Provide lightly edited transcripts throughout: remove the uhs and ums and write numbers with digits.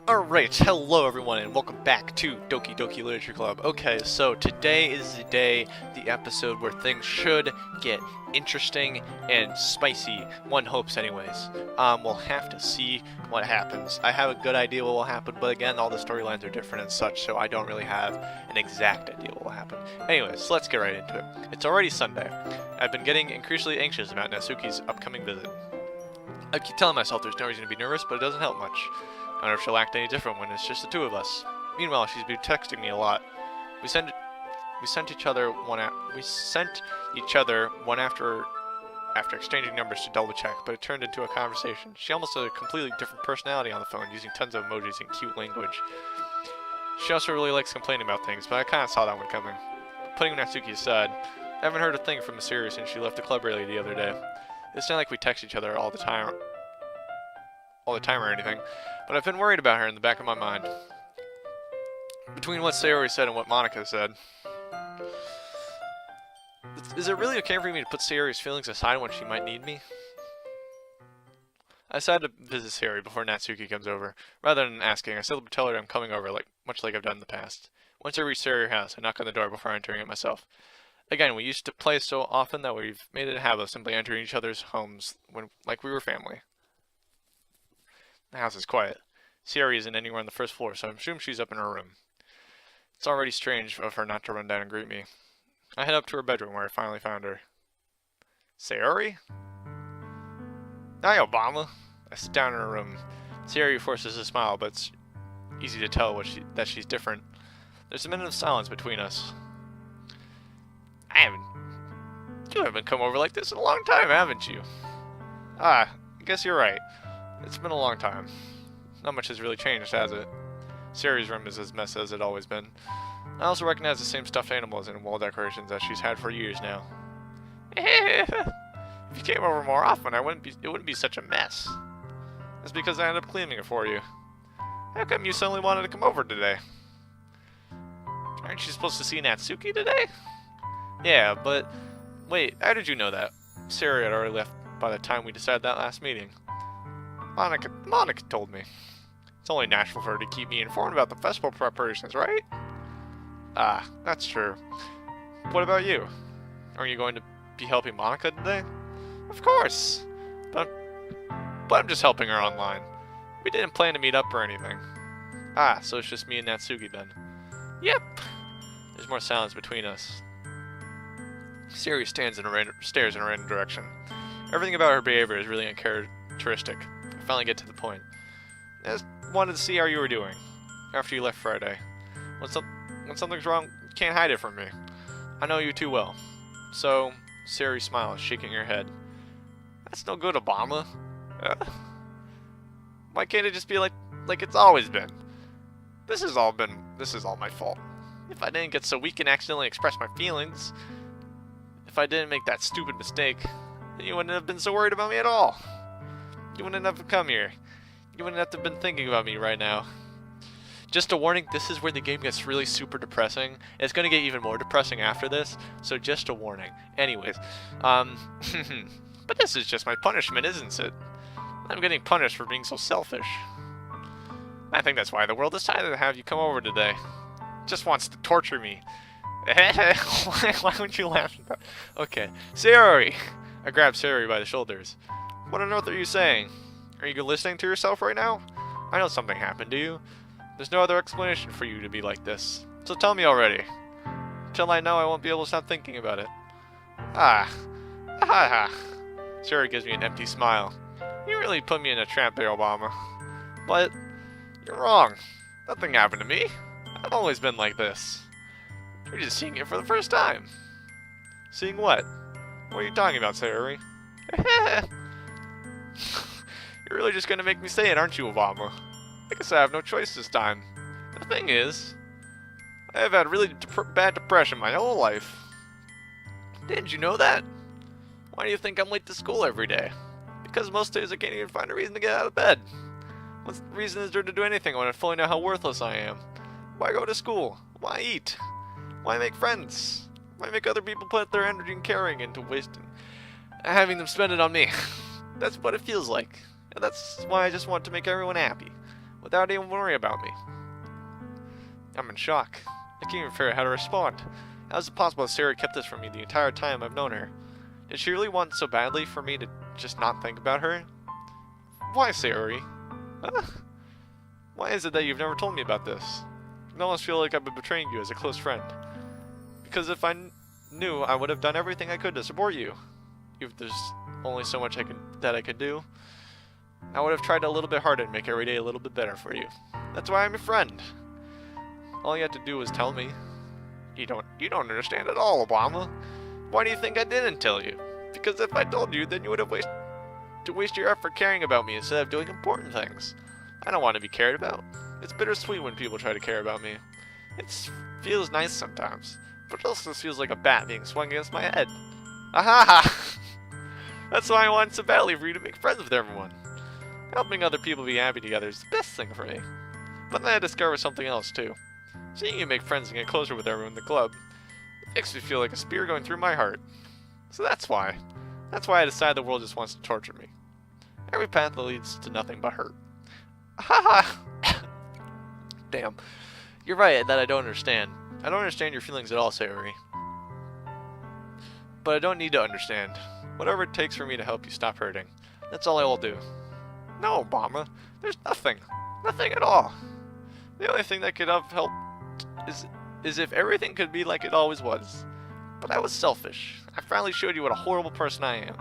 Alright, hello everyone and welcome back to Doki Literature Club. Okay, so today is the day, the episode where things should get interesting and spicy. One hopes anyways. We'll have to see what happens. I have a good idea what will happen, but again, all the storylines are different and such, so I don't really have an exact idea what will happen. Anyways, let's get right into it. It's already Sunday. I've been getting increasingly anxious about Natsuki's upcoming visit. I keep telling myself there's no reason to be nervous, but it doesn't help much. I wonder if she'll act any different when it's just the two of us. Meanwhile, she's been texting me a lot. We sent each other one after exchanging numbers to double check, but it turned into a conversation. She almost had a completely different personality on the phone, using tons of emojis and cute language. She also really likes complaining about things, but I kind of saw that one coming. Putting Natsuki aside, I haven't heard a thing from Sayori since she left the club early the other day. It's not like we text each other all the time or anything, but I've been worried about her in the back of my mind. Between what Sayori said and what Monica said, is it really okay for me to put Sayori's feelings aside when she might need me? I decided to visit Sayori before Natsuki comes over. Rather than asking, I said to tell her I'm coming over, much like I've done in the past. Once I reach Sayori's house, I knock on the door before entering it myself. Again, we used to play so often that we've made it a habit of simply entering each other's homes like we were family. The house is quiet. Sayori isn't anywhere on the first floor, so I assume she's up in her room. It's already strange of her not to run down and greet me. I head up to her bedroom where I finally found her. Sayori? Hi, Obama. I sit down in her room. Sayori forces a smile, but it's easy to tell that she's different. There's a minute of silence between us. You haven't come over like this in a long time, haven't you? I guess you're right. It's been a long time. Not much has really changed, has it? Sayori's room is as messy as it's always been. I also recognize the same stuffed animals and wall decorations that she's had for years now. If you came over more often, it wouldn't be such a mess. It's because I ended up cleaning it for you. How come you suddenly wanted to come over today? Aren't you supposed to see Natsuki today? Yeah, but wait, how did you know that? Sayori had already left by the time we decided that last meeting. Monica told me. It's only natural for her to keep me informed about the festival preparations, right? That's true. What about you? Are you going to be helping Monica today? Of course! But I'm just helping her online. We didn't plan to meet up or anything. So it's just me and Natsuki then. Yep! There's more silence between us. Sayori stares in a random direction. Everything about her behavior is really uncharacteristic. I finally get to the point. I just wanted to see how you were doing after you left Friday. When something's wrong, you can't hide it from me. I know you too well. So, Sayori smiles, shaking her head. That's no good, Obama. Why can't it just be like it's always been? This is all my fault. If I didn't get so weak and accidentally express my feelings, if I didn't make that stupid mistake, then you wouldn't have been so worried about me at all. You wouldn't have come here. You wouldn't have been thinking about me right now. Just a warning, this is where the game gets really super depressing. It's going to get even more depressing after this, so just a warning. Anyways, but this is just my punishment, isn't it? I'm getting punished for being so selfish. I think that's why the world decided to have you come over today. It just wants to torture me. Why would you laugh at that? Okay, Sayori! I grab Sayori by the shoulders. What on earth are you saying? Are you listening to yourself right now? I know something happened to you. There's no other explanation for you to be like this. So tell me already. Until I know, I won't be able to stop thinking about it. Sayori gives me an empty smile. You really put me in a trap there, Obama. But you're wrong. Nothing happened to me. I've always been like this. You're just seeing it for the first time. Seeing what? What are you talking about, Sayori? You're really just gonna make me say it, aren't you, Obama? I guess I have no choice this time. The thing is, I have had really bad depression my whole life. Didn't you know that? Why do you think I'm late to school every day? Because most days I can't even find a reason to get out of bed. What reason is there to do anything when I fully know how worthless I am? Why go to school? Why eat? Why make friends? Why make other people put their energy and caring into wasting, having them spend it on me? That's what it feels like. And that's why I just want to make everyone happy. without even worrying about me. I'm in shock. I can't even figure out how to respond. How is it possible that Sayori kept this from me the entire time I've known her? Did she really want so badly for me to just not think about her? Why, Sayori? Huh? Why is it that you've never told me about this? I almost feel like I've been betraying you as a close friend. Because if I knew, I would have done everything I could to support you. If there's only so much that I could do, I would have tried a little bit harder to make every day a little bit better for you. That's why I'm your friend. All you had to do was tell me. You don't understand at all, Obama. Why do you think I didn't tell you? Because if I told you, then you would have waste your effort caring about me instead of doing important things. I don't want to be cared about. It's bittersweet when people try to care about me. It feels nice sometimes, but it also feels like a bat being swung against my head. Aha! That's why I want so badly for you to make friends with everyone. Helping other people be happy together is the best thing for me. But then I discovered something else too. Seeing you make friends and get closer with everyone in the club, it makes me feel like a spear going through my heart. So that's why. That's why I decided the world just wants to torture me. Every path that leads to nothing but hurt. Haha! Damn. You're right that I don't understand. I don't understand your feelings at all, Sayori. But I don't need to understand. Whatever it takes for me to help you stop hurting. That's all I will do. No, Obama. There's nothing. Nothing at all. The only thing that could have helped is if everything could be like it always was. But I was selfish. I finally showed you what a horrible person I am.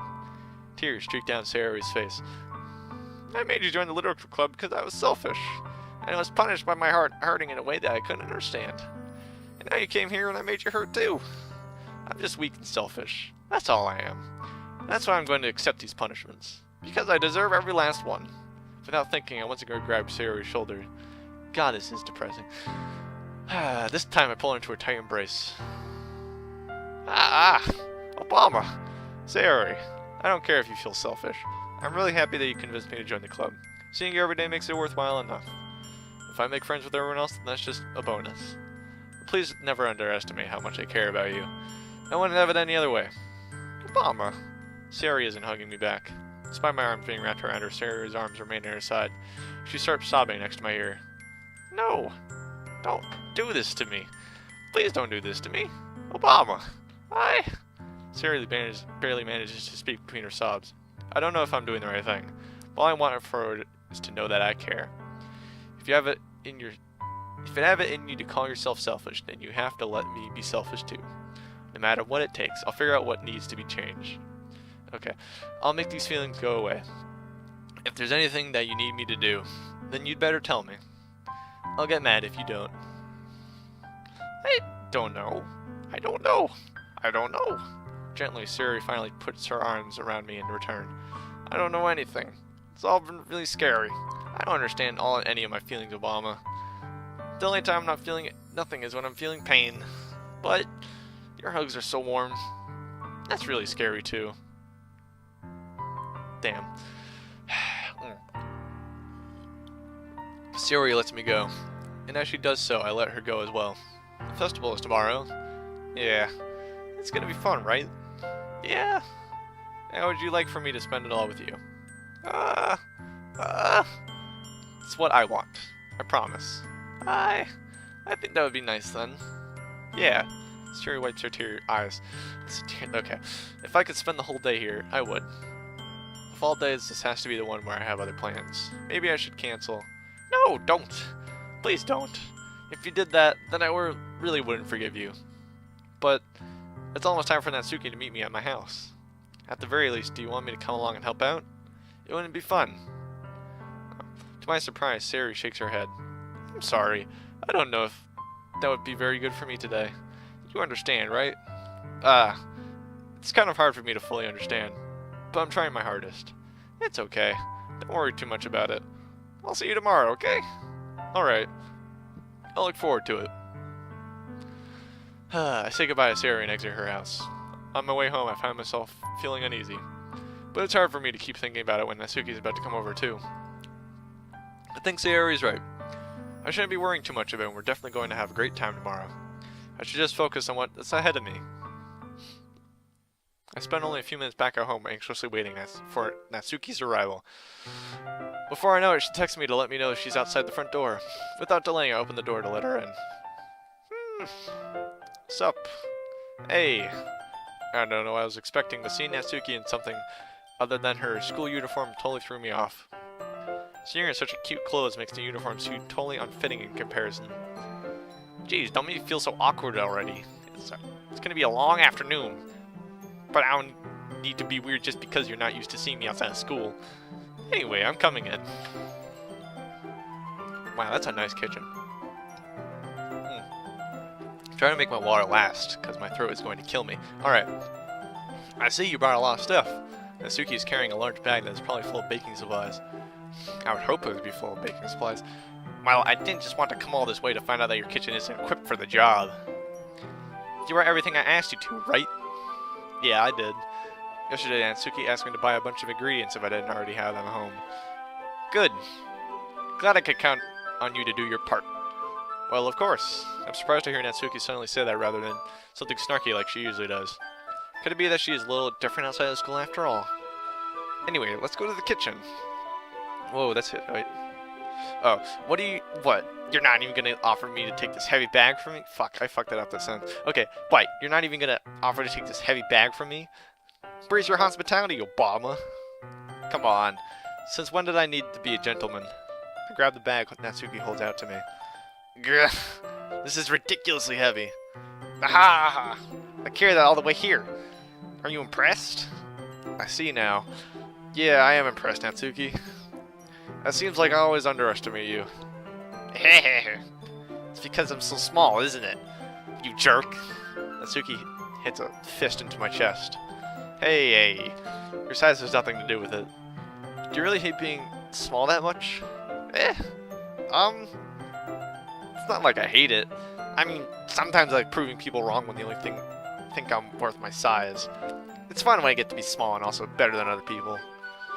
Tears streaked down Sayori's face. I made you join the literature club because I was selfish. And I was punished by my heart hurting in a way that I couldn't understand. And now you came here and I made you hurt too. I'm just weak and selfish. That's all I am. And that's why I'm going to accept these punishments. Because I deserve every last one. Without thinking, I once again grabbed Sayori's shoulder. God, this is depressing. This time I pull her into a tight embrace. Obama! Sayori, I don't care if you feel selfish. I'm really happy that you convinced me to join the club. Seeing you every day makes it worthwhile enough. If I make friends with everyone else, then that's just a bonus. But please never underestimate how much I care about you. I wouldn't have it any other way. Obama! Sayori isn't hugging me back. Despite my arms being wrapped around her, Sayori's arms remain at her side. She starts sobbing next to my ear. No! Don't do this to me. Please don't do this to me. Obama! Sayori barely manages to speak between her sobs. I don't know if I'm doing the right thing. All I want for her is to know that I care. If you have it in you to call yourself selfish, then you have to let me be selfish too. No matter what it takes, I'll figure out what needs to be changed. Okay, I'll make these feelings go away. If there's anything that you need me to do, then you'd better tell me. I'll get mad if you don't. I don't know. I don't know. I don't know. Gently, Sayori finally puts her arms around me in return. I don't know anything. It's all been really scary. I don't understand any of my feelings, Obama. The only time I'm not feeling nothing is when I'm feeling pain. But your hugs are so warm. That's really scary too. Damn. Sayori lets me go. And as she does so, I let her go as well. The festival is tomorrow. Yeah. It's gonna be fun, right? Yeah. How would you like for me to spend it all with you? It's what I want. I promise. I think that would be nice then. Yeah. Sayori wipes her tear eyes. Okay. If I could spend the whole day here, I would. Of all days, this has to be the one where I have other plans. Maybe I should cancel. No, don't. Please don't. If you did that, then I really wouldn't forgive you. But it's almost time for Natsuki to meet me at my house. At the very least, do you want me to come along and help out? It wouldn't be fun. To my surprise, Sayori shakes her head. I'm sorry. I don't know if that would be very good for me today. You understand, right? It's kind of hard for me to fully understand. But I'm trying my hardest. It's okay. Don't worry too much about it. I'll see you tomorrow, okay? Alright. I'll look forward to it. I say goodbye to Sayori and exit her house. On my way home, I find myself feeling uneasy. But it's hard for me to keep thinking about it when Natsuki's about to come over too. I think Sayori's right. I shouldn't be worrying too much of it, and we're definitely going to have a great time tomorrow. I should just focus on what's ahead of me. I spent only a few minutes back at home anxiously waiting for Natsuki's arrival. Before I know it, she texts me to let me know she's outside the front door. Without delaying, I opened the door to let her in. Sup? Hey. I don't know, I was expecting to see Natsuki in something other than her school uniform totally threw me off. Seeing her in such cute clothes makes the uniform suit totally unfitting in comparison. Jeez, don't make me feel so awkward already. It's gonna be a long afternoon. But I don't need to be weird just because you're not used to seeing me outside of school. Anyway, I'm coming in. Wow, that's a nice kitchen. Trying to make my water last, because my throat is going to kill me. Alright. I see you brought a lot of stuff. Natsuki is carrying a large bag that is probably full of baking supplies. I would hope it would be full of baking supplies. Well, I didn't just want to come all this way to find out that your kitchen isn't equipped for the job. You were everything I asked you to, right? Yeah, I did. Yesterday, Natsuki asked me to buy a bunch of ingredients if I didn't already have them at home. Good. Glad I could count on you to do your part. Well, of course. I'm surprised to hear Natsuki suddenly say that rather than something snarky like she usually does. Could it be that she is a little different outside of school after all? Anyway, let's go to the kitchen. Whoa, that's it, right? Oh, what? You're not even gonna offer me to take this heavy bag from me? Fuck, I fucked that up that sentence. Okay, wait, you're not even gonna offer to take this heavy bag from me? Where's your hospitality, Obama? Come on. Since when did I need to be a gentleman? I grab the bag Natsuki holds out to me. Grr, this is ridiculously heavy. Aha! I carry that all the way here. Are you impressed? I see now. Yeah, I am impressed, Natsuki. It seems like I always underestimate you. It's because I'm so small, isn't it? You jerk. Natsuki hits a fist into my chest. Hey, your size has nothing to do with it. Do you really hate being small that much? It's not like I hate it. I mean, sometimes I like proving people wrong when they only think I'm worth my size. It's fun when I get to be small and also better than other people.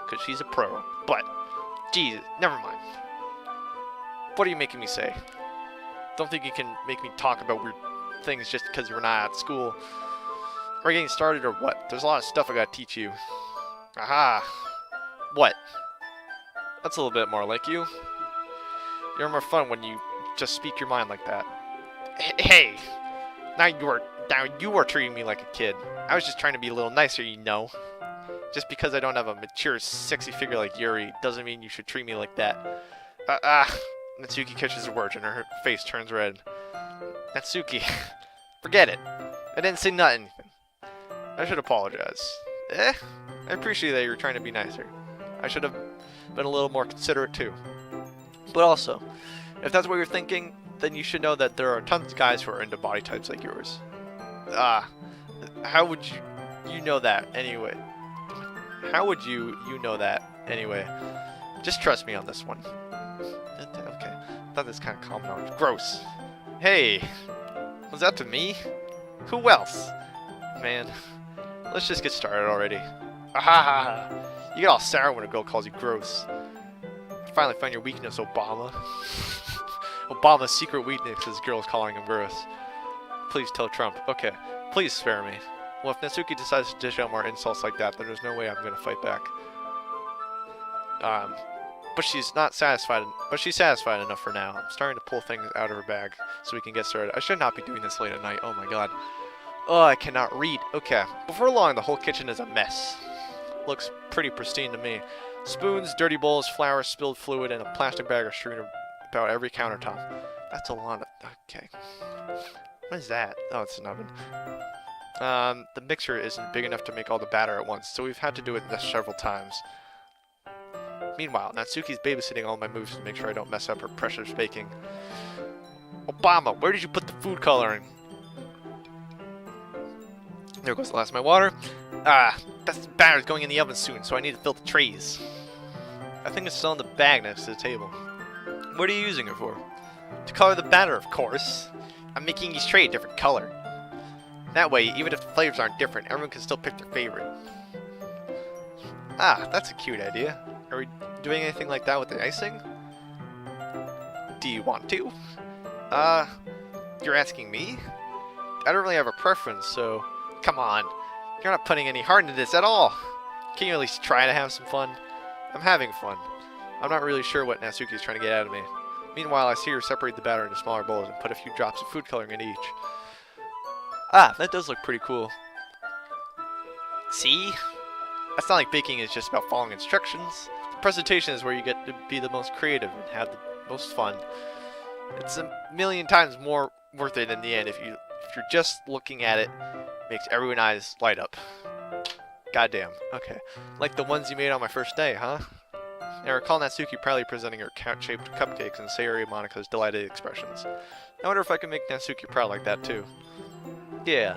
Because she's a pro. But, geez, never mind. What are you making me say? Don't think you can make me talk about weird things just because you're not at school. Are we getting started or what? There's a lot of stuff I gotta teach you. Aha! What? That's a little bit more like you. You're more fun when you just speak your mind like that. Hey! Now you are treating me like a kid. I was just trying to be a little nicer, you know. Just because I don't have a mature, sexy figure like Yuri doesn't mean you should treat me like that. Natsuki catches her words and her face turns red. Natsuki, forget it. I didn't say nothing. I should apologize. I appreciate that you're trying to be nicer. I should have been a little more considerate too. But also, if that's what you're thinking, then you should know that there are tons of guys who are into body types like yours. How would you know that anyway? How would you know that anyway? Just trust me on this one. Okay, I thought this kind of common knowledge. Gross. Hey, was that to me? Who else? Man, let's just get started already. Aha! You get all sour when a girl calls you gross. You finally found your weakness, Obama. Obama's secret weakness is girls calling him gross. Please tell Trump. Okay, please spare me. Well, if Natsuki decides to dish out more insults like that, then there's no way I'm gonna fight back. But she's not satisfied. But she's satisfied enough for now. I'm starting to pull things out of her bag so we can get started. I should not be doing this late at night. Oh my god. Oh, I cannot read. Okay. Before long, the whole kitchen is a mess. Looks pretty pristine to me. Spoons, dirty bowls, flour, spilled fluid, and a plastic bag are strewn about every countertop. That's a lot of... Okay. What is that? Oh, it's an oven. The mixer isn't big enough to make all the batter at once, so we've had to do it several times. Meanwhile, Natsuki's babysitting all my moves to make sure I don't mess up her precious baking. Obama, where did you put the food coloring? There goes the last of my water. That's batter's going in the oven soon, so I need to fill the trays. I think it's still in the bag next to the table. What are you using it for? To color the batter, of course. I'm making each tray a different color. That way, even if the flavors aren't different, everyone can still pick their favorite. That's a cute idea. Are we doing anything like that with the icing? Do you want to? You're asking me? I don't really have a preference, so... Come on. You're not putting any heart into this at all. Can you at least try to have some fun? I'm having fun. I'm not really sure what Natsuki is trying to get out of me. Meanwhile, I see her separate the batter into smaller bowls and put a few drops of food coloring in each. Ah, that does look pretty cool. See? That's not like baking is just about following instructions. The presentation is where you get to be the most creative and have the most fun. It's a million times more worth it in the end if you're just looking at it. Makes everyone's eyes light up. Goddamn. Okay. Like the ones you made on my first day, huh? I recall Natsuki proudly presenting her cat-shaped cupcakes and Sayori Monika's delighted expressions. I wonder if I can make Natsuki proud like that too. Yeah.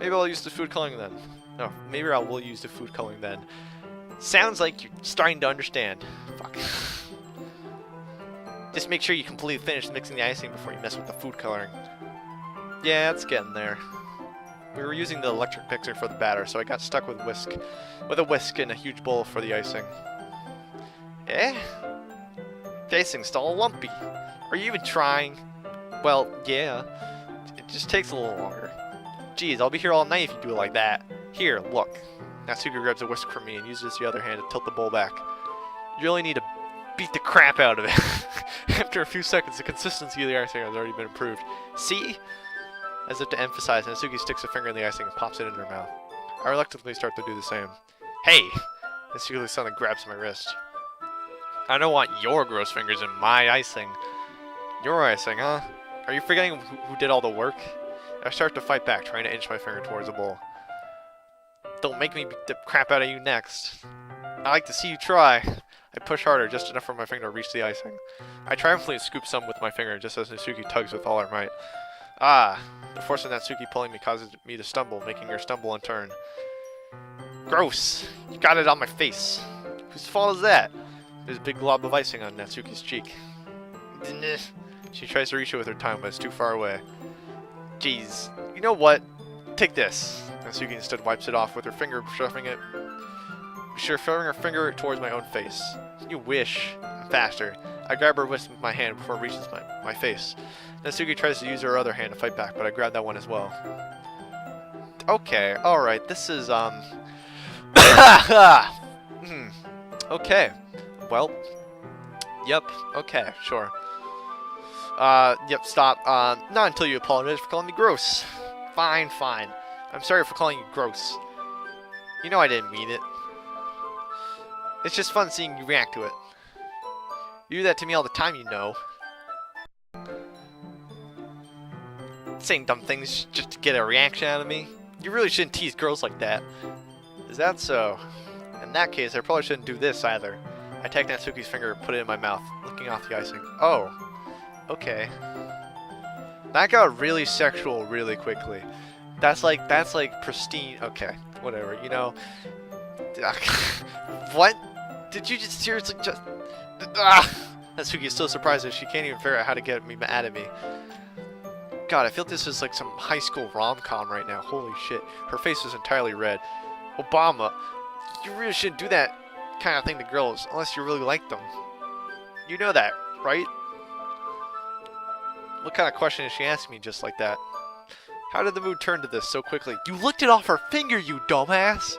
Maybe I'll use the food coloring then. No, maybe I will use the food coloring then. Sounds like you're starting to understand. Fuck. Just make sure you completely finish mixing the icing before you mess with the food coloring. Yeah, it's getting there. We were using the electric mixer for the batter, so I got stuck with a whisk and a huge bowl for the icing. Eh? The icing's still lumpy. Are you even trying? Well, yeah. It just takes a little longer. Geez, I'll be here all night if you do it like that. Here, look. Natsuki grabs a whisk from me and uses the other hand to tilt the bowl back. You really need to beat the crap out of it. After a few seconds, the consistency of the icing has already been improved. See? As if to emphasize, Natsuki sticks a finger in the icing and pops it into her mouth. I reluctantly start to do the same. Hey! Natsuki suddenly grabs my wrist. I don't want your gross fingers in my icing. Your icing, huh? Are you forgetting who did all the work? I start to fight back, trying to inch my finger towards the bowl. Don't make me beat the crap out of you next. I like to see you try. I push harder, just enough for my finger to reach the icing. I triumphantly scoop some with my finger, just as Natsuki tugs with all her might. Ah! The force of Natsuki pulling me causes me to stumble, making her stumble and turn. Gross! You got it on my face. Whose fault is that? There's a big glob of icing on Natsuki's cheek. She tries to reach it with her tongue, but it's too far away. Jeez. You know what? Take this. Natsuki instead wipes it off with her finger, shoving her finger towards my own face. You wish. Faster. I grab her wrist with my hand before it reaches my face. Natsuki tries to use her other hand to fight back, but I grab that one as well. Okay, alright, this is, Okay. Well. Yep, okay, sure. Yep, stop. Not until you apologize for calling me gross. Fine, fine. I'm sorry for calling you gross. You know I didn't mean it. It's just fun seeing you react to it. You do that to me all the time, you know. Saying dumb things just to get a reaction out of me. You really shouldn't tease girls like that. Is that so? In that case, I probably shouldn't do this either. I take Natsuki's finger and put it in my mouth, licking off the icing. Oh. Okay. That got really sexual really quickly. That's like pristine. Okay, whatever, you know. What? Did you just seriously just... Natsuki is so surprised that she can't even figure out how to get me mad at me. God, I feel this is like some high school rom-com right now. Holy shit. Her face is entirely red. Obama, you really shouldn't do that kind of thing to girls unless you really like them. You know that, right? What kind of question is she asking me just like that? How did the mood turn to this so quickly? You licked it off her finger, you dumbass!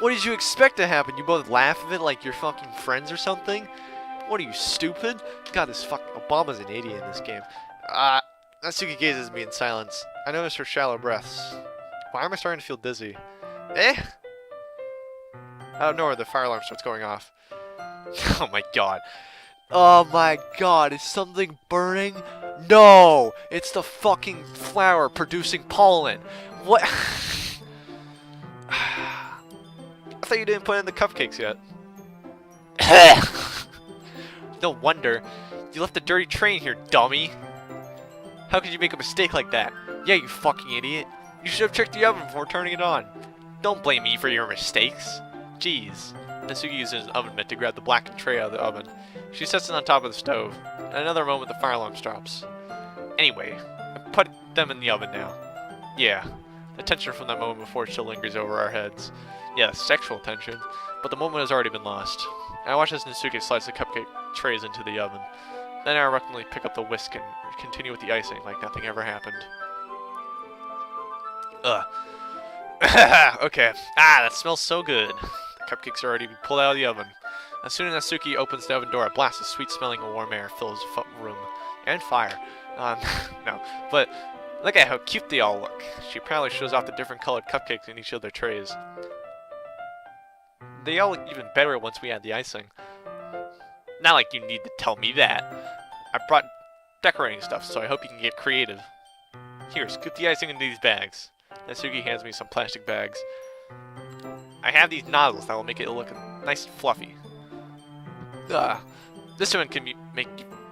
What did you expect to happen? You both laugh at it like you're fucking friends or something? What are you, stupid? God, this fucking Obama's an idiot in this game. Natsuki gazes at me in silence. I notice her shallow breaths. Why am I starting to feel dizzy? Eh? Out of nowhere, the fire alarm starts going off. Oh my god. Oh my god, is something burning? No! It's the fucking flower producing pollen. What? I thought you didn't put in the cupcakes yet. No wonder. You left a dirty train here, dummy. How could you make a mistake like that? Yeah, you fucking idiot. You should have checked the oven before turning it on. Don't blame me for your mistakes. Jeez. Natsuki uses an oven mitt to grab the blackened tray out of the oven. She sets it on top of the stove. In another moment, the fire alarm stops. Anyway, I put them in the oven now. Yeah, the tension from that moment before still lingers over our heads. Yeah, sexual tension, but the moment has already been lost. I watch as Natsuki slides the cupcake trays into the oven. Then I reluctantly pick up the whisk and continue with the icing like nothing ever happened. Ugh. Okay. Ah, that smells so good. The cupcakes are already pulled out of the oven. As soon as Natsuki opens the oven door, a blast of sweet-smelling warm air fills the room. And fire. No. But look at how cute they all look. She proudly shows off the different colored cupcakes in each of their trays. They all look even better once we add the icing. Not like you need to tell me that. I brought decorating stuff, so I hope you can get creative. Here, scoop the icing into these bags. Natsuki hands me some plastic bags. I have these nozzles that will make it look nice and fluffy. This one can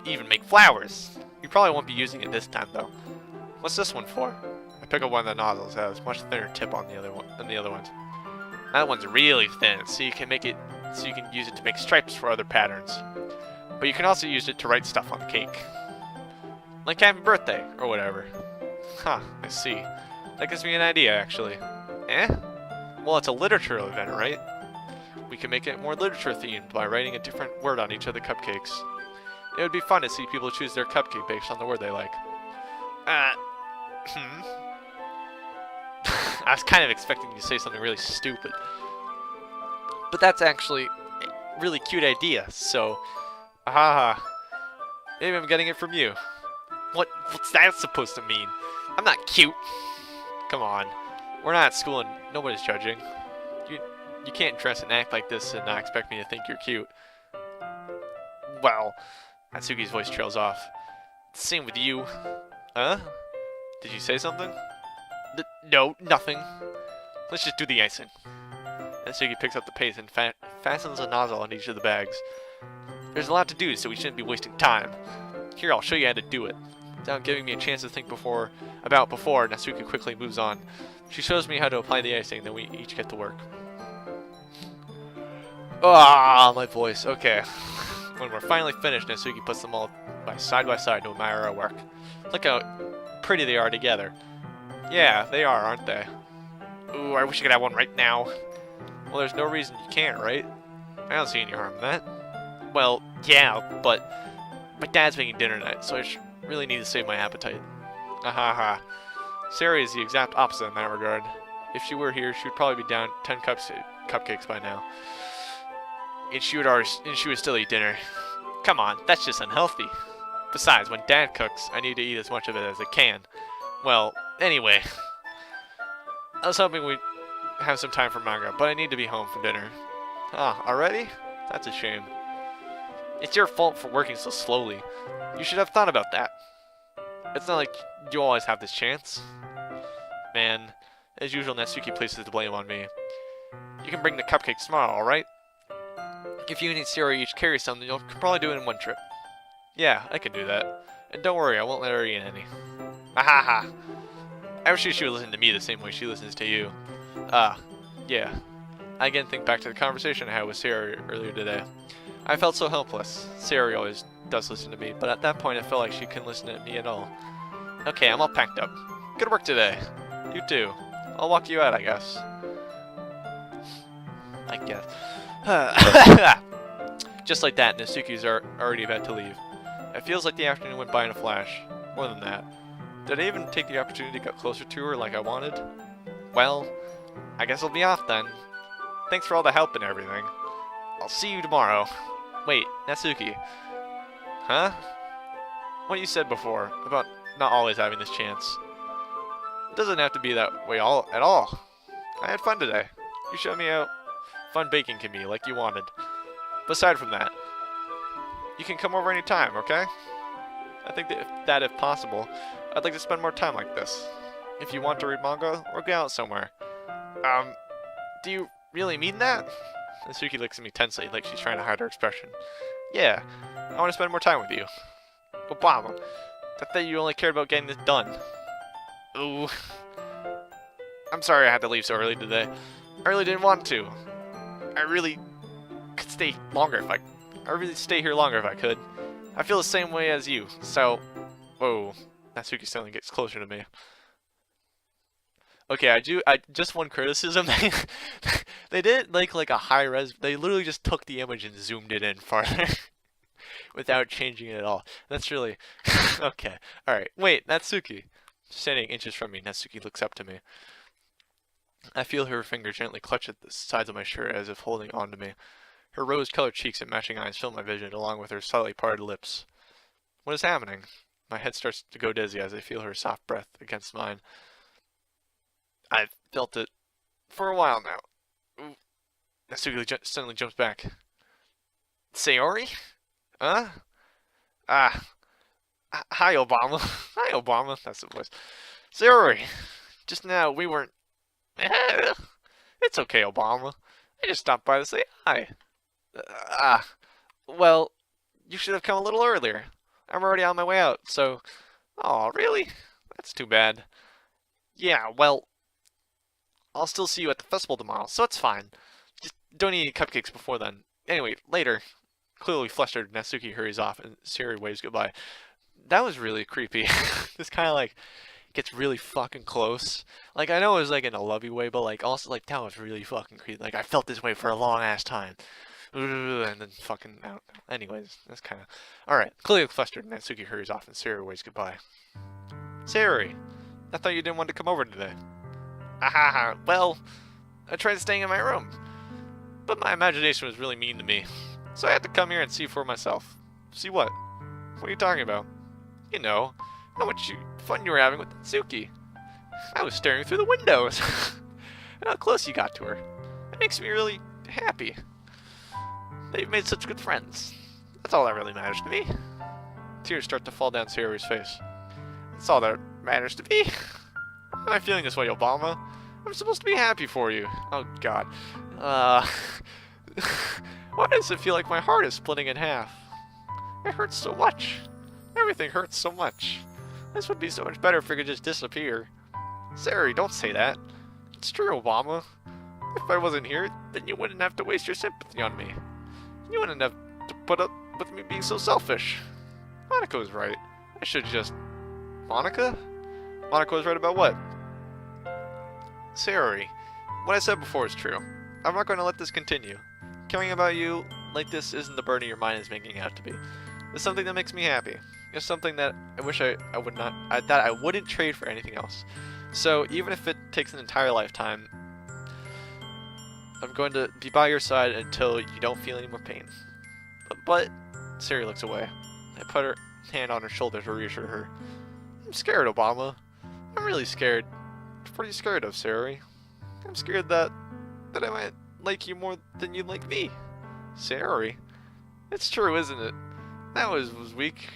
even make flowers. You probably won't be using it this time, though. What's this one for? I pick up one of the nozzles that has a much thinner tip on the other one than the other ones. That one's really thin, so you can use it to make stripes for other patterns. But you can also use it to write stuff on the cake. Like happy birthday, or whatever. Huh, I see. That gives me an idea, actually. Eh? Well, it's a literature event, right? We can make it more literature themed by writing a different word on each of the cupcakes. It would be fun to see people choose their cupcake based on the word they like. I was kind of expecting you to say something really stupid. But that's actually a really cute idea, so... Maybe I'm getting it from you. What's that supposed to mean? I'm not cute. Come on. We're not at school and nobody's judging. You can't dress and act like this and not expect me to think you're cute. Well, Natsuki's voice trails off. Same with you. Huh? Did you say something? No, nothing. Let's just do the icing. Natsuki picks up the paste and fastens a nozzle on each of the bags. There's a lot to do, so we shouldn't be wasting time. Here, I'll show you how to do it. Without giving me a chance to think before, Natsuki quickly moves on. She shows me how to apply the icing, then we each get to work. Ah, my voice. Okay. When we're finally finished, Natsuki puts them all side by side to admire our work. Look how pretty they are together. Yeah, they are, aren't they? Ooh, I wish I could have one right now. Well, there's no reason you can't, right? I don't see any harm in that. Well, yeah, but my dad's making dinner tonight, so I really need to save my appetite. Ahaha. Sayori is the exact opposite in that regard. If she were here, she would probably be down 10 cupcakes by now. And she would still eat dinner. Come on, that's just unhealthy. Besides, when Dad cooks, I need to eat as much of it as I can. Well, anyway. I was hoping we'd have some time for manga, but I need to be home for dinner. Ah, already? That's a shame. It's your fault for working so slowly. You should have thought about that. It's not like you always have this chance. Man, as usual, Natsuki places the blame on me. You can bring the cupcakes tomorrow, alright? If you and Sayori each carry some, then you can probably do it in one trip. Yeah, I can do that. And don't worry, I won't let her eat any. Ahaha! I wish she would listen to me the same way she listens to you. Yeah. I again think back to the conversation I had with Sayori earlier today. I felt so helpless. Sayori always does listen to me, but at that point I felt like she couldn't listen to me at all. Okay, I'm all packed up. Good work today. You too. I'll walk you out, I guess. I guess. Just like that, Natsuki's already about to leave. It feels like the afternoon went by in a flash. More than that. Did I even take the opportunity to get closer to her like I wanted? Well, I guess I'll be off then. Thanks for all the help and everything. I'll see you tomorrow. Wait, Natsuki. Huh? What you said before, about not always having this chance. It doesn't have to be that way at all. I had fun today. You showed me how fun baking can be, like you wanted. But aside from that, you can come over anytime, okay? I think that if possible, I'd like to spend more time like this. If you want to read manga, or go out somewhere. Do you really mean that? Natsuki looks at me tensely, like she's trying to hide her expression. Yeah, I want to spend more time with you. But Bob, I thought you only cared about getting this done. Ooh. I'm sorry I had to leave so early today. I really didn't want to. I really could stay longer if I really stay here longer if I could. I feel the same way as you, so... Whoa. Natsuki suddenly gets closer to me. Okay, I just one criticism. They didn't like a high res. They literally just took the image and zoomed it in farther without changing it at all. That's really okay. All right, wait, Natsuki. Standing inches from me, Natsuki looks up to me. I feel her finger gently clutch at the sides of my shirt as if holding on to me. Her rose-colored cheeks and matching eyes fill my vision, along with her slightly parted lips. What is happening? My head starts to go dizzy as I feel her soft breath against mine. I've felt it for a while now. Ooh. Natsuki suddenly jumps back. Sayori? Huh? Ah. Hi, Obama. Hi, Obama. That's the voice. Sayori. Just now, we weren't... It's okay, Obama. I just stopped by to say hi. Ah. Well, you should have come a little earlier. I'm already on my way out, so... Oh, really? That's too bad. Yeah, well... I'll still see you at the festival tomorrow, so it's fine. Just don't eat any cupcakes before then. Anyway, later. Clearly flustered, Natsuki hurries off, and Sayori waves goodbye. That was really creepy. This kind of like gets really fucking close. Like, I know it was like in a lovey way, but like also like that was really fucking creepy. Like, I felt this way for a long ass time. And then fucking, I don't know. Anyways, that's kind of... Alright, clearly flustered, Natsuki hurries off, and Sayori waves goodbye. Sayori, I thought you didn't want to come over today. Ahaha, well, I tried staying in my room, but my imagination was really mean to me, so I had to come here and see for myself. See what? What are you talking about? You know, how much fun you were having with Natsuki. I was staring through the windows, and how close you got to her. It makes me really happy that you've made such good friends. That's all that really matters to me. Tears start to fall down Sayori's face. That's all that matters to me. Why am I feeling this way, Obama? I'm supposed to be happy for you. Oh, God. Why does it feel like my heart is splitting in half? It hurts so much. Everything hurts so much. This would be so much better if it could just disappear. Sayori, don't say that. It's true, Obama. If I wasn't here, then you wouldn't have to waste your sympathy on me. You wouldn't have to put up with me being so selfish. Monica was right. I should just... Monica? Monica was right about what? Sayori, what I said before is true. I'm not going to let this continue. Caring about you like this isn't the burden your mind is making it out to be. It's something that makes me happy. It's something that I wish I wouldn't trade for anything else. So even if it takes an entire lifetime, I'm going to be by your side until you don't feel any more pain. But Sayori looks away. I put her hand on her shoulder to reassure her. I'm scared, Obama. I'm really scared. What are you scared of, Sayori? I'm scared that I might like you more than you like me. Sayori? It's true, isn't it? I was weak.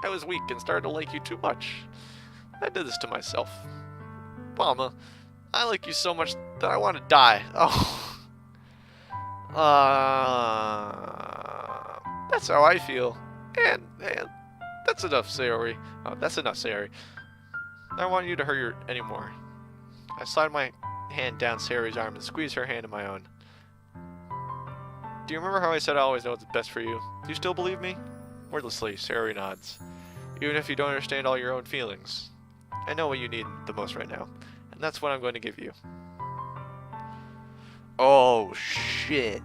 I was weak and started to like you too much. I did this to myself. Obama, I like you so much that I want to die. Oh. That's how I feel. And that's enough, Sayori. Oh, that's enough, Sayori. I don't want you to hurt her anymore. I slide my hand down Sayori's arm and squeeze her hand in my own. Do you remember how I said I always know what's best for you? Do you still believe me? Wordlessly, Sayori nods. Even if you don't understand all your own feelings. I know what you need the most right now, and that's what I'm going to give you. Oh, shit.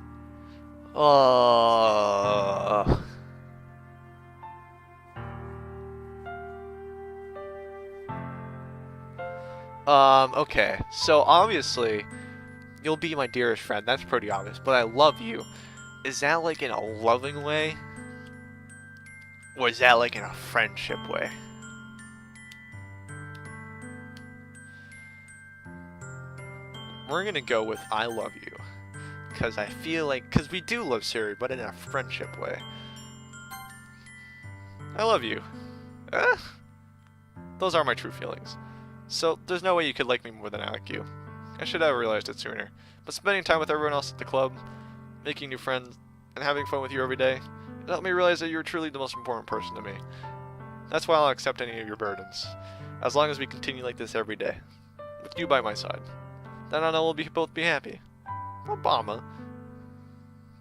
Okay, so obviously, you'll be my dearest friend, that's pretty obvious, but I love you. Is that like in a loving way? Or is that like in a friendship way? We're gonna go with I love you. Because I feel like, because we do love Sayori, but in a friendship way. I love you. Those are my true feelings. So, there's no way you could like me more than I like you. I should have realized it sooner. But spending time with everyone else at the club, making new friends, and having fun with you every day, it helped me realize that you're truly the most important person to me. That's why I'll accept any of your burdens. As long as we continue like this every day. With you by my side. Then I know we'll both be happy. Obama.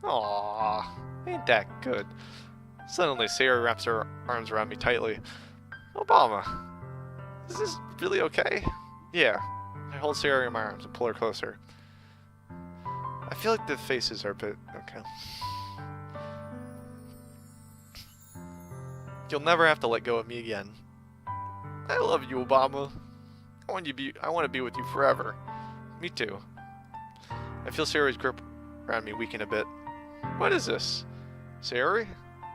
Aww. Ain't that good. Suddenly, Sayori wraps her arms around me tightly. Obama. Is this really okay? Yeah. I hold Sayori in my arms and pull her closer. I feel like the faces are a bit... okay. You'll never have to let go of me again. I love you, Obama. I want to be with you forever. Me too. I feel Sayori's grip around me weaken a bit. What is this? Sayori?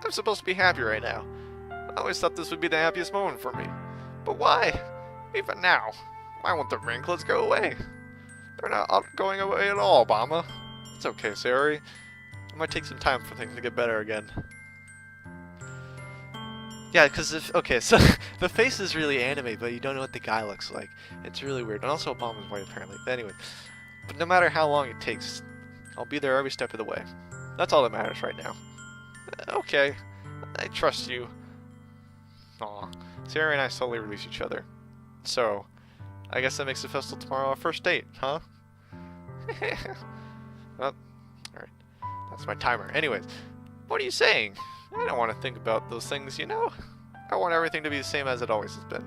I'm supposed to be happy right now. I always thought this would be the happiest moment for me. But why? Even now. Why won't the wrinkles go away? They're not going away at all, Obama. It's okay, Sayori. It might take some time for things to get better again. Yeah, because okay, so the face is really anime, but you don't know what the guy looks like. It's really weird. And also Obama's white, apparently. But anyway, but no matter how long it takes, I'll be there every step of the way. That's all that matters right now. Okay, I trust you. Aw, Sayori and I slowly release each other. So, I guess that makes the festival tomorrow our first date, huh? Well, alright. That's my timer. Anyways, what are you saying? I don't want to think about those things, you know? I want everything to be the same as it always has been.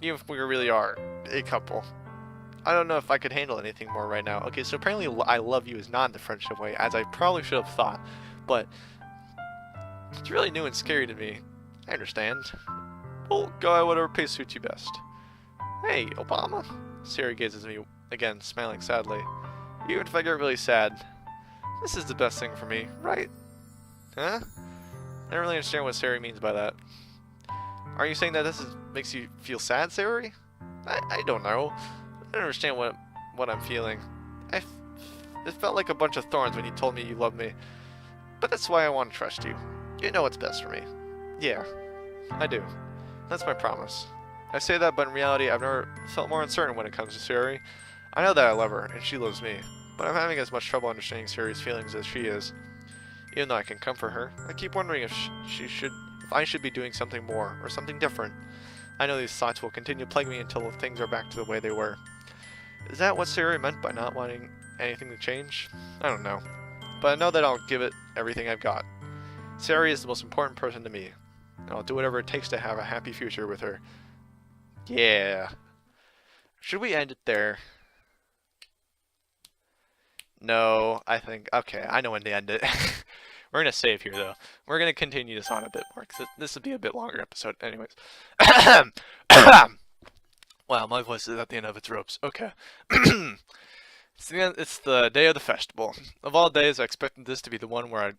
Even if we really are a couple. I don't know if I could handle anything more right now. Okay, so apparently I love you is not in the friendship way, as I probably should have thought. But it's really new and scary to me. I understand. Well, go at whatever pace suits you best. Hey, Obama. Sayori gazes at me again, smiling sadly. Even if I get really sad, this is the best thing for me, right? Huh? I don't really understand what Sayori means by that. Are you saying that makes you feel sad, Sayori? I don't know. I don't understand what I'm feeling. It felt like a bunch of thorns when you told me you loved me. But that's why I want to trust you. You know what's best for me. Yeah, I do. That's my promise. I say that, but in reality, I've never felt more uncertain when it comes to Sayori. I know that I love her, and she loves me. But I'm having as much trouble understanding Sayori's feelings as she is. Even though I can comfort her, I keep wondering if I should be doing something more, or something different. I know these thoughts will continue to plague me until things are back to the way they were. Is that what Sayori meant by not wanting anything to change? I don't know. But I know that I'll give it everything I've got. Sayori is the most important person to me, and I'll do whatever it takes to have a happy future with her. Yeah. Should we end it there? No, I think... Okay, I know when to end it. We're going to save here, though. We're going to continue this on a bit more, because this will be a bit longer episode. Anyways. Wow, my voice is at the end of its ropes. Okay. It's the day of the festival. Of all days, I expected this to be the one where I'd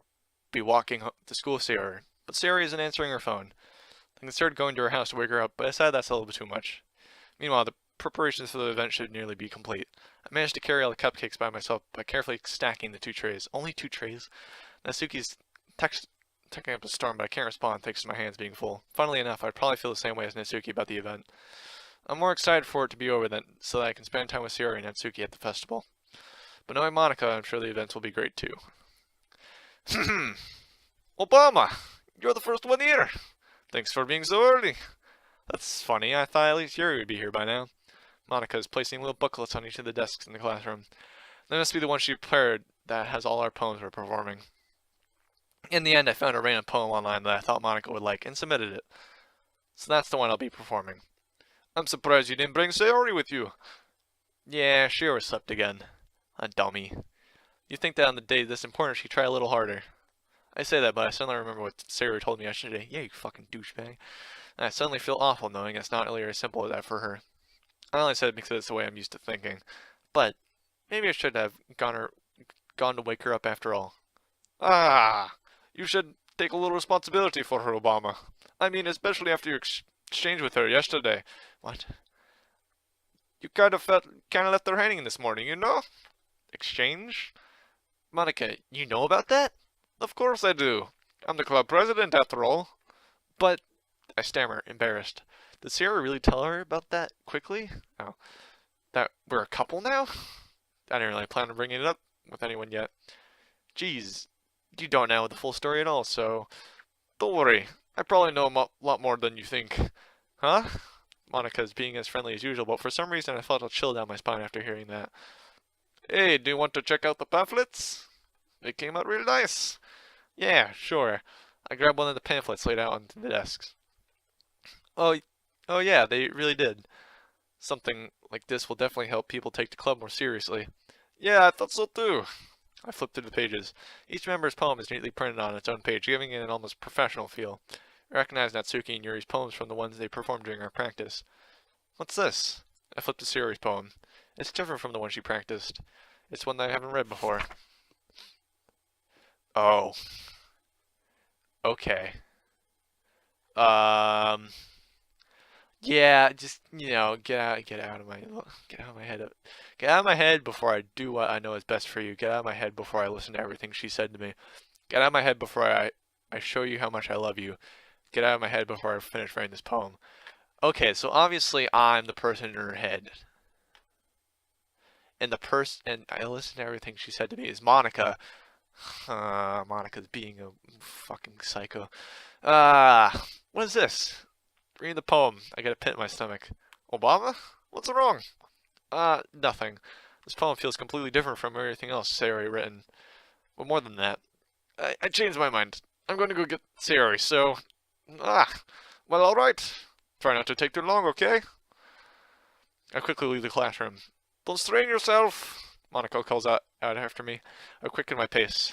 be walking to school with Sayori. But Sayori isn't answering her phone. I considered going to her house to wake her up, but I decided that's a little bit too much. Meanwhile, the preparations for the event should nearly be complete. I managed to carry all the cupcakes by myself by carefully stacking the 2 trays. Only 2 trays? Natsuki's texting up a storm, but I can't respond thanks to my hands being full. Funnily enough, I'd probably feel the same way as Natsuki about the event. I'm more excited for it to be over then, so that I can spend time with Sayori and Natsuki at the festival. But knowing Monica, I'm sure the events will be great too. Obama! You're the first one here! Thanks for being so early. That's funny, I thought at least Yuri would be here by now. Monica is placing little booklets on each of the desks in the classroom. That must be the one she prepared that has all our poems we're performing. In the end, I found a random poem online that I thought Monica would like and submitted it. So that's the one I'll be performing. I'm surprised you didn't bring Sayori with you. Yeah, she overslept again. A dummy. You'd think that on the day this important she'd try a little harder. I say that, but I suddenly remember what Sayori told me yesterday. Yeah, you fucking douchebag. And I suddenly feel awful knowing it's not really as simple as that for her. I only said it because it's the way I'm used to thinking. But maybe I should have gone to wake her up after all. Ah! You should take a little responsibility for her, Obama. I mean, especially after your exchange with her yesterday. What? You kind of left her hanging this morning, you know? Exchange? Monica, you know about that? Of course I do. I'm the club president, after all. But, I stammer, embarrassed. Did Sayori really tell her about that quickly? Oh. That we're a couple now? I didn't really plan on bringing it up with anyone yet. Geez, you don't know the full story at all, so... Don't worry. I probably know a lot more than you think. Huh? Monica's being as friendly as usual, but for some reason I felt a chill down my spine after hearing that. Hey, do you want to check out the pamphlets? They came out really nice. Yeah, sure. I grabbed one of the pamphlets laid out on the desks. Oh yeah, they really did. Something like this will definitely help people take the club more seriously. Yeah, I thought so too. I flipped through the pages. Each member's poem is neatly printed on its own page, giving it an almost professional feel. I recognize Natsuki and Yuri's poems from the ones they performed during our practice. What's this? I flipped to Sayori's poem. It's different from the one she practiced. It's one that I haven't read before. Oh. Okay. Um. Yeah, just get out of my head. Get out of my head before I do what I know is best for you. Get out of my head before I listen to everything she said to me. Get out of my head before I show you how much I love you. Get out of my head before I finish writing this poem. Okay, so obviously I'm the person in her head. And I listened to everything she said to me is Monica. Monica's being a fucking psycho. What is this? Reading the poem. I get a pit in my stomach. Obama? What's wrong? Nothing. This poem feels completely different from everything else Sayori written. But more than that, I changed my mind. I'm going to go get Sayori, so... well, alright. Try not to take too long, okay? I quickly leave the classroom. Don't strain yourself, Monica calls out after me. I quicken my pace.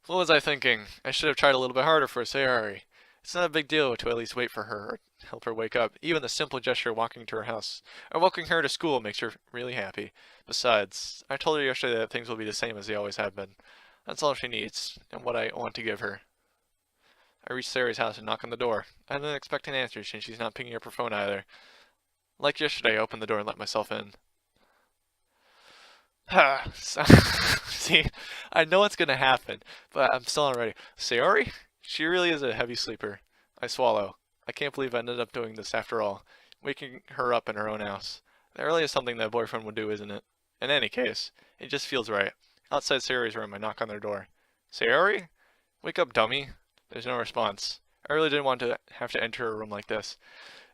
What was I thinking? I should have tried a little bit harder for Sayori. It's not a big deal to at least wait for her or help her wake up. Even the simple gesture of walking to her house or walking her to school makes her really happy. Besides, I told her yesterday that things will be the same as they always have been. That's all she needs, and what I want to give her. I reach Sayori's house and knock on the door. I didn't expect an answer since she's not picking up her phone either. Like yesterday, I opened the door and let myself in. See, I know what's gonna happen, but I'm still not ready. Sayori? She really is a heavy sleeper. I swallow. I can't believe I ended up doing this after all. Waking her up in her own house. That really is something that a boyfriend would do, isn't it? In any case, it just feels right. Outside Sayori's room, I knock on their door. Sayori? Wake up, dummy. There's no response. I really didn't want to have to enter a room like this.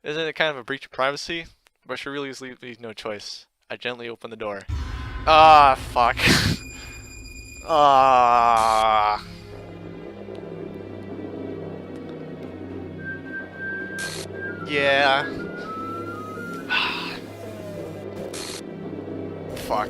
Isn't it kind of a breach of privacy? But she really leaves no choice. I gently open the door. Ah, fuck. Ah. Yeah. Fuck.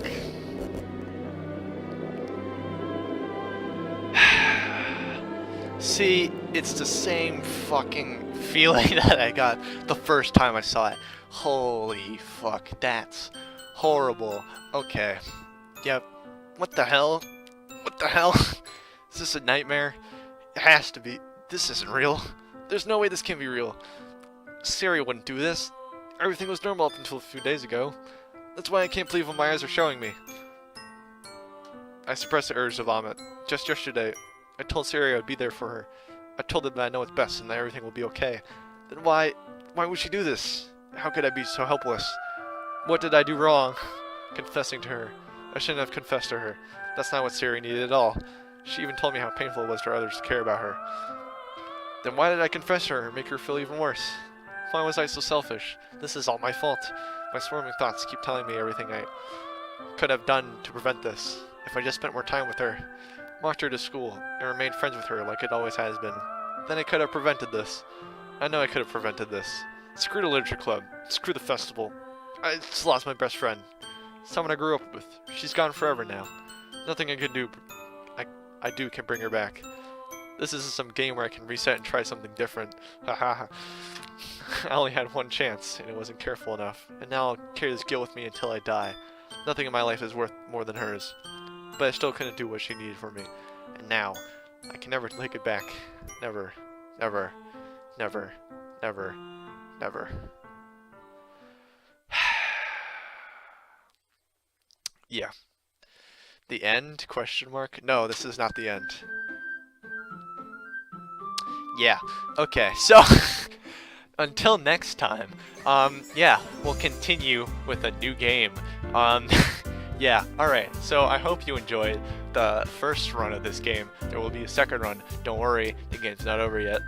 See, it's the same fucking feeling that I got the first time I saw it. Holy fuck, that's horrible. Okay. Yep. What the hell? What the hell? Is this a nightmare? It has to be. This isn't real. There's no way this can be real. Sayori wouldn't do this. Everything was normal up until a few days ago. That's why I can't believe what my eyes are showing me. I suppressed the urge to vomit. Just yesterday, I told Sayori I'd be there for her. I told her that I know what's best and that everything will be okay. Then why would she do this? How could I be so helpless? What did I do wrong? Confessing to her. I shouldn't have confessed to her. That's not what Sayori needed at all. She even told me how painful it was for others to care about her. Then why did I confess to her and make her feel even worse? Why was I so selfish? This is all my fault. My swarming thoughts keep telling me everything I could have done to prevent this. If I just spent more time with her, walked her to school, and remained friends with her like it always has been, then I could have prevented this. I know I could have prevented this. Screw the literature club. Screw the festival. I just lost my best friend. Someone I grew up with. She's gone forever now. Nothing I can do I do can bring her back. This isn't some game where I can reset and try something different. Haha. I only had one chance, and I wasn't careful enough. And now I'll carry this guilt with me until I die. Nothing in my life is worth more than hers. But I still couldn't do what she needed from me. And now, I can never take it back. Never. Never. Never. Never. Never. Yeah. The end? Question mark? No, this is not the end. Yeah. Okay, so until next time, yeah, we'll continue with a new game. Yeah, alright, so I hope you enjoyed the first run of this game. There will be a second run. Don't worry, the game's not over yet.